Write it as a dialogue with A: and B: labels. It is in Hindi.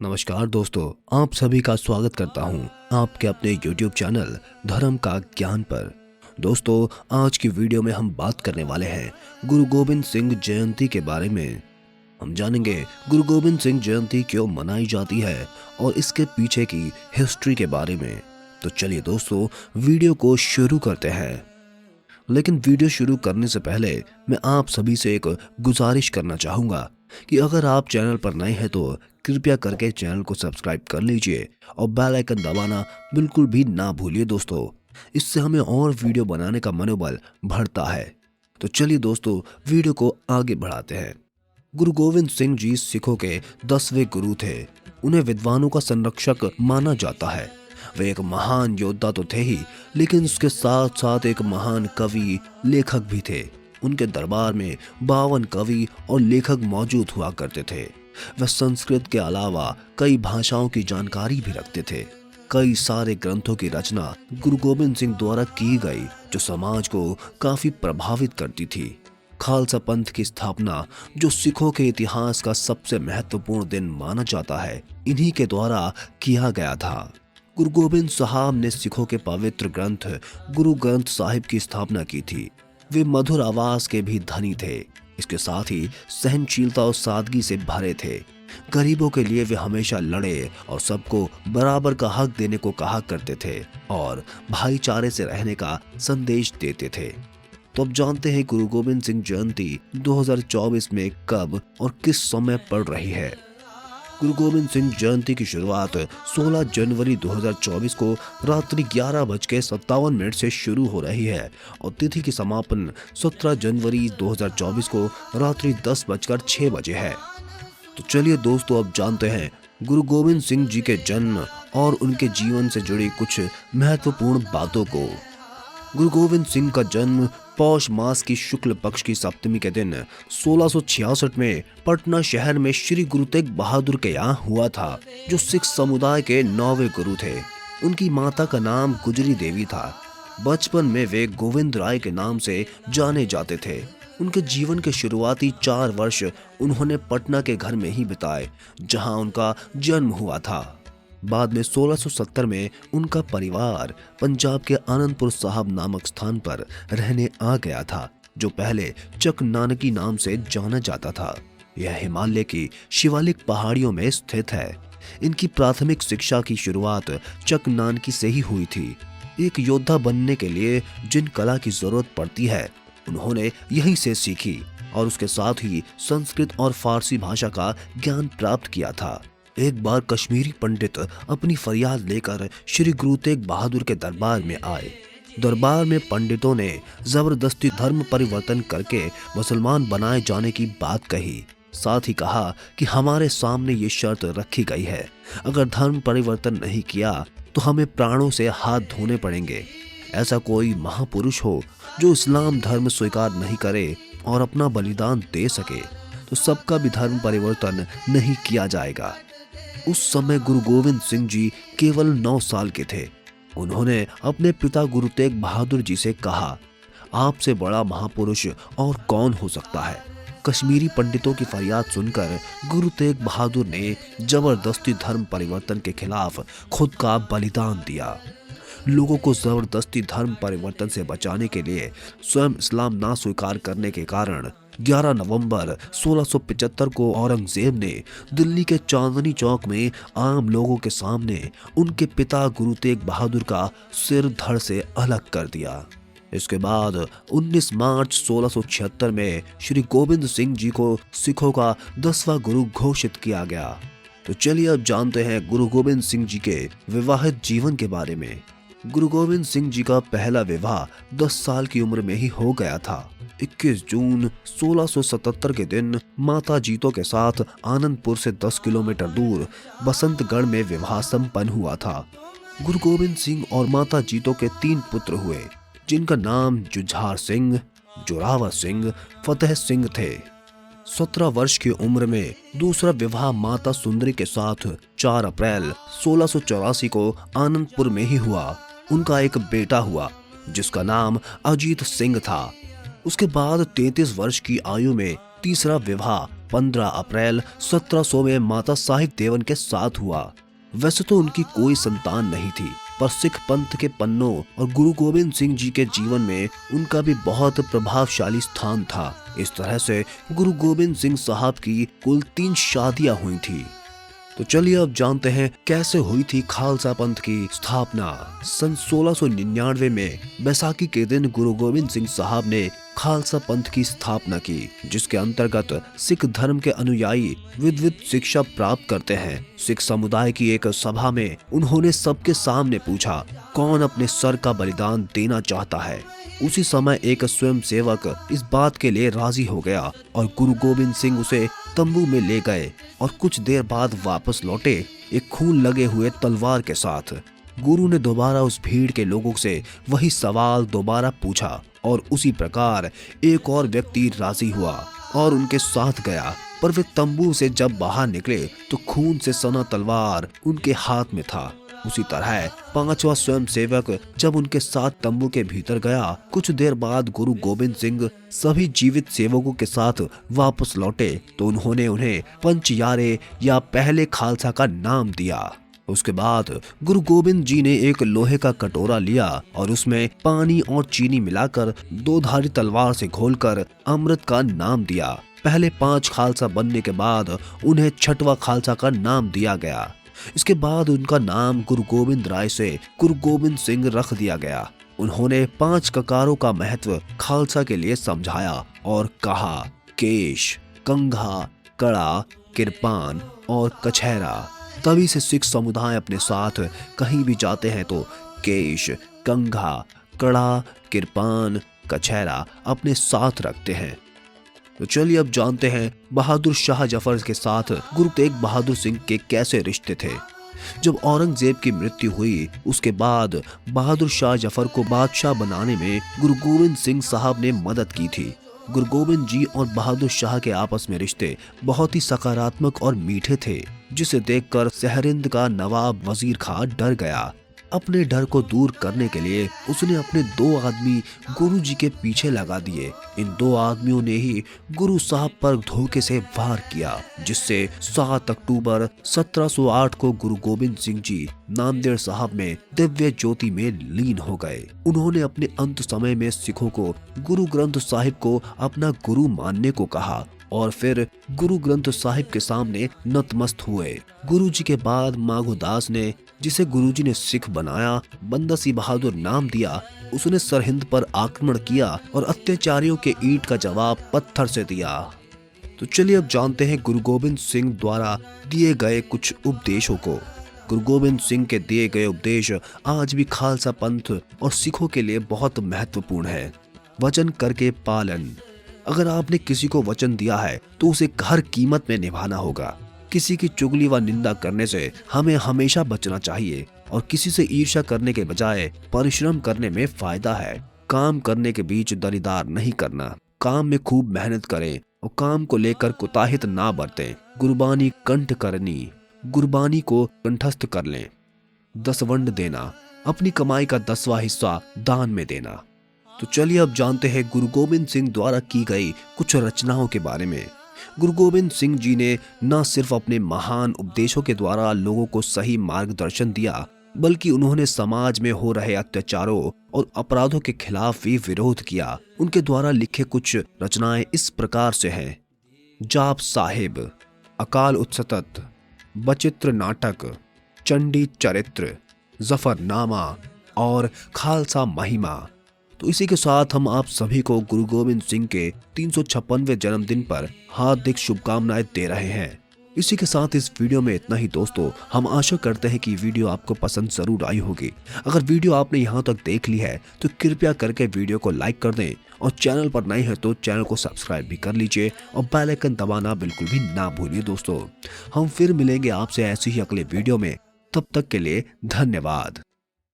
A: नमस्कार दोस्तों, आप सभी का स्वागत करता हूं आपके अपने YouTube चैनल धर्म का ज्ञान पर। दोस्तों, आज की वीडियो में हम बात करने वाले हैं गुरु गोविंद सिंह जयंती के बारे में। हम जानेंगे गुरु गोविंद सिंह जयंती क्यों मनाई जाती है और इसके पीछे की हिस्ट्री के बारे में। तो चलिए दोस्तों, वीडियो को शुरू करते हैं। लेकिन वीडियो शुरू करने से पहले मैं आप सभी से एक गुजारिश करना चाहूँगा कि अगर आप चैनल पर नए हैं तो कृपया करके चैनल को सब्सक्राइब कर लीजिए और बेल आइकन दबाना बिल्कुल भी ना भूलिए दोस्तों। इससे हमें और वीडियो बनाने का मनोबल बढ़ता है। तो चलिए दोस्तों, वीडियो को आगे बढ़ाते हैं। गुरु गोविंद सिंह जी सिखों के 10वें गुरु थे। उन्हें विद्वानों का संरक्षक माना जाता है। वे एक महान योद्धा तो थे ही, लेकिन उसके साथ साथ एक महान कवि लेखक भी थे। उनके दरबार में 52 कवि और लेखक मौजूद हुआ करते थे। वे संस्कृत के अलावा कई भाषाओं की जानकारी भी रखते थे। कई सारे ग्रंथों की रचना गुरु गोविंद सिंह द्वारा की गई, जो समाज को काफी प्रभावित करती थी। खालसा पंथ की स्थापना, जो सिखों के इतिहास का सबसे महत्वपूर्ण दिन माना जाता है, इन्हीं के द्वारा किया गया था। गुरु गोबिंद साहब ने सिखों के पवित्र ग्रंथ गुरु ग्रंथ साहिब की स्थापना की थी। वे मधुर आवाज के भी धनी थे। इसके साथ ही सहनशीलता और सादगी से भरे थे। गरीबों के लिए वे हमेशा लड़े और सबको बराबर का हक देने को कहा करते थे और भाईचारे से रहने का संदेश देते थे। तो अब जानते हैं गुरु गोबिंद सिंह जयंती 2024 में कब और किस समय पड़ रही है। गुरु गोविंद सिंह जयंती की शुरुआत 16 जनवरी 2024 को रात्रि 11:57 से शुरू हो रही है और तिथि की समापन 17 जनवरी 2024 को रात्रि 10:06 है। तो चलिए दोस्तों, अब जानते हैं गुरु गोविंद सिंह जी के जन्म और उनके जीवन से जुड़ी कुछ महत्वपूर्ण बातों को। गुरु गोविंद सिंह का जन्म पौष मास की शुक्ल पक्ष की सप्तमी के दिन 1666 में पटना शहर में श्री गुरु तेग बहादुर के यहाँ हुआ था, जो सिख समुदाय के 9वें गुरु थे। उनकी माता का नाम गुजरी देवी था। बचपन में वे गोविंद राय के नाम से जाने जाते थे। उनके जीवन के शुरुआती 4 वर्ष उन्होंने पटना के घर में ही बिताए, जहाँ उनका जन्म हुआ था। बाद में 1670 में उनका परिवार पंजाब के आनंदपुर साहब नामक स्थान पर रहने आ गया था, जो पहले चक नानकी नाम से जाना जाता था। यह हिमालय की शिवालिक पहाड़ियों में स्थित है। इनकी प्राथमिक शिक्षा की शुरुआत चक नानकी से ही हुई थी। एक योद्धा बनने के लिए जिन कला की जरूरत पड़ती है, उन्होंने यहीं से सीखी और उसके साथ ही संस्कृत और फारसी भाषा का ज्ञान प्राप्त किया था। एक बार कश्मीरी पंडित अपनी फरियाद लेकर श्री गुरु तेग बहादुर के दरबार में आए। दरबार में पंडितों ने जबरदस्ती धर्म परिवर्तन करके मुसलमान बनाए जाने की बात कही। साथ ही कहा कि हमारे सामने ये शर्त रखी गई है, अगर धर्म परिवर्तन नहीं किया तो हमें प्राणों से हाथ धोने पड़ेंगे। ऐसा कोई महापुरुष हो जो इस्लाम धर्म स्वीकार नहीं करे और अपना बलिदान दे सके, तो सबका भी धर्म परिवर्तन नहीं किया जाएगा। उस समय गुरु गोविंद सिंह जी केवल 9 साल के थे। उन्होंने अपने पिता गुरु तेग बहादुर जी से कहा, आपसे बड़ा महापुरुष और कौन हो सकता है। कश्मीरी पंडितों की फरियाद सुनकर गुरु तेग बहादुर ने जबरदस्ती धर्म परिवर्तन के खिलाफ खुद का बलिदान दिया। लोगों को जबरदस्ती धर्म परिवर्तन से बचाने के लिए स्वयं इस्लाम ना स्वीकार करने के कारण 11 नवंबर 1675 को औरंगजेब ने दिल्ली के चांदनी चौक में आम लोगों के सामने उनके पिता गुरु तेग बहादुर का सिर धड़ से अलग कर दिया। इसके बाद 19 मार्च 1676 में श्री गोविंद सिंह जी को सिखों का 10वां गुरु घोषित किया गया। तो चलिए अब जानते हैं गुरु गोविंद सिंह जी के विवाहित जीवन के बारे में। गुरु गोविंद सिंह जी का पहला विवाह 10 साल की उम्र में ही हो गया था। 21 जून 1677 के दिन माता जीतो के साथ आनंदपुर से 10 किलोमीटर दूर बसंतगढ़ में विवाह संपन्न हुआ था। गुरु गोविंद सिंह और माता जीतो के 3 पुत्र हुए, जिनका नाम जुझार सिंह, जोरावर सिंह, फतेह सिंह थे। 17 वर्ष की उम्र में दूसरा विवाह माता सुंदरी के साथ 4 अप्रैल 1684 को आनंदपुर में ही हुआ। उनका एक बेटा हुआ, जिसका नाम अजीत सिंह था। उसके बाद 33 वर्ष की आयु में तीसरा विवाह 15 अप्रैल 1700 में माता साहिब देवन के साथ हुआ। वैसे तो उनकी कोई संतान नहीं थी, पर सिख पंथ के पन्नों और गुरु गोबिंद सिंह जी के जीवन में उनका भी बहुत प्रभावशाली स्थान था। इस तरह से गुरु गोबिंद सिंह साहब की कुल 3 शादियां हुई थी। तो चलिए अब जानते हैं कैसे हुई थी खालसा पंथ की स्थापना। सन 1699 में बैसाखी के दिन गुरु गोबिंद सिंह साहब ने खालसा पंथ की स्थापना की, जिसके अंतर्गत सिख धर्म के अनुयायी विधिवत शिक्षा प्राप्त करते हैं। सिख समुदाय की एक सभा में उन्होंने सबके सामने पूछा, कौन अपने सर का बलिदान देना चाहता है। उसी समय एक स्वयं सेवक इस बात के लिए राजी हो गया और गुरु गोबिंद सिंह उसे तंबू में ले गए और कुछ देर बाद वापस लौटे एक खून लगे हुए तलवार के साथ। गुरु ने दोबारा उस भीड़ के लोगों से वही सवाल दोबारा पूछा और उसी प्रकार एक और व्यक्ति राजी हुआ और उनके साथ गया, पर वे तंबू से जब बाहर निकले तो खून से सना तलवार उनके हाथ में था। उसी तरह 5वां स्वयं सेवक जब उनके साथ तंबू के भीतर गया, कुछ देर बाद गुरु गोबिंद सिंह सभी जीवित सेवकों के साथ वापस लौटे तो उन्होंने उन्हें पंचयारे या पहले खालसा का नाम दिया। उसके बाद गुरु गोबिंद जी ने एक लोहे का कटोरा लिया और उसमें पानी और चीनी मिलाकर 2 धारी तलवार से घोलकर अमृत का नाम दिया। पहले 5 खालसा बनने के बाद उन्हें 6वां खालसा का नाम दिया गया। इसके बाद उनका नाम गुरु गोविंद राय से गुरु गोबिंद सिंह रख दिया गया। उन्होंने 5 ककारों का महत्व खालसा के लिए समझाया और कहा, केश, कंघा, कड़ा, किरपान और कछहरा। तभी से सिख समुदाय अपने साथ कहीं भी जाते हैं तो केश, कंघा, कड़ा, किरपान, कछहरा अपने साथ रखते हैं। तो चलिए अब जानते हैं बहादुर शाह जफर के साथ गुरु तेग बहादुर सिंह के कैसे रिश्ते थे। जब औरंगजेब की मृत्यु हुई उसके बाद बहादुर शाह जफर को बादशाह बनाने में गुरु गोबिंद सिंह साहब ने मदद की थी। गुरु गोबिंद जी और बहादुर शाह के आपस में रिश्ते बहुत ही सकारात्मक और मीठे थे, जिसे देखकर सहरिंद का नवाब वजीर खां डर गया। अपने डर को दूर करने के लिए उसने अपने 2 आदमी गुरु जी के पीछे लगा दिए। इन 2 आदमियों ने ही गुरु साहब पर धोखे से वार किया, जिससे 7 अक्टूबर 1708 को गुरु गोबिंद सिंह जी नांदेड़ साहब में दिव्य ज्योति में लीन हो गए। उन्होंने अपने अंत समय में सिखों को गुरु ग्रंथ साहिब को अपना गुरु मानने को कहा और फिर गुरु ग्रंथ साहिब के सामने नतमस्त हुए। गुरु जी के बाद माघो दास ने, जिसे गुरु जी ने सिख बनाया, बंदा सिंह बहादुर नाम दिया, उसने सरहिंद पर आक्रमण किया और अत्याचारियों के ईंट का जवाब पत्थर से दिया। तो चलिए अब जानते हैं गुरु गोबिंद सिंह द्वारा दिए गए कुछ उपदेशों को। गुरु गोबिंद सिंह के दिए गए उपदेश आज भी खालसा पंथ और सिखों के लिए बहुत महत्वपूर्ण है। वचन करके पालन। अगर आपने किसी को वचन दिया है तो उसे हर कीमत में निभाना होगा। किसी की चुगली व निंदा करने से हमें हमेशा बचना चाहिए और किसी से ईर्ष्या करने के बजाय परिश्रम करने में फायदा है। काम करने के बीच दरीदार नहीं करना। काम में खूब मेहनत करें और काम को लेकर कुताहित ना बरतें। गुरबानी कंठ करनी, गुरबानी को कंठस्थ कर लें। 10 वंड देना, अपनी कमाई का 10वां हिस्सा दान में देना। तो चलिए अब जानते हैं गुरु गोबिंद सिंह द्वारा की गई कुछ रचनाओं के बारे में। गुरु गोबिंद सिंह जी ने न सिर्फ अपने महान उपदेशों के द्वारा लोगों को सही मार्गदर्शन दिया, बल्कि उन्होंने समाज में हो रहे अत्याचारों और अपराधों के खिलाफ भी विरोध किया। उनके द्वारा लिखे कुछ रचनाएं इस प्रकार से हैं: जाप साहिब, अकाल उत्सतत, बचित्र नाटक, चंडी चरित्र, जफरनामा और खालसा महिमा। तो इसी के साथ हम आप सभी को गुरु गोबिंद सिंह के 356वें जन्मदिन पर हार्दिक शुभकामनाएं दे रहे हैं। इसी के साथ इस वीडियो में इतना ही दोस्तों। हम आशा करते हैं कि वीडियो आपको पसंद जरूर आई होगी। अगर वीडियो आपने यहाँ तक देख ली है तो कृपया करके वीडियो को लाइक कर दें और चैनल पर नए हैं तो चैनल को सब्सक्राइब भी कर लीजिए और बेल आइकन दबाना बिल्कुल भी ना भूलिए दोस्तों। हम फिर मिलेंगे आपसे ऐसे ही अगले वीडियो में। तब तक के लिए धन्यवाद।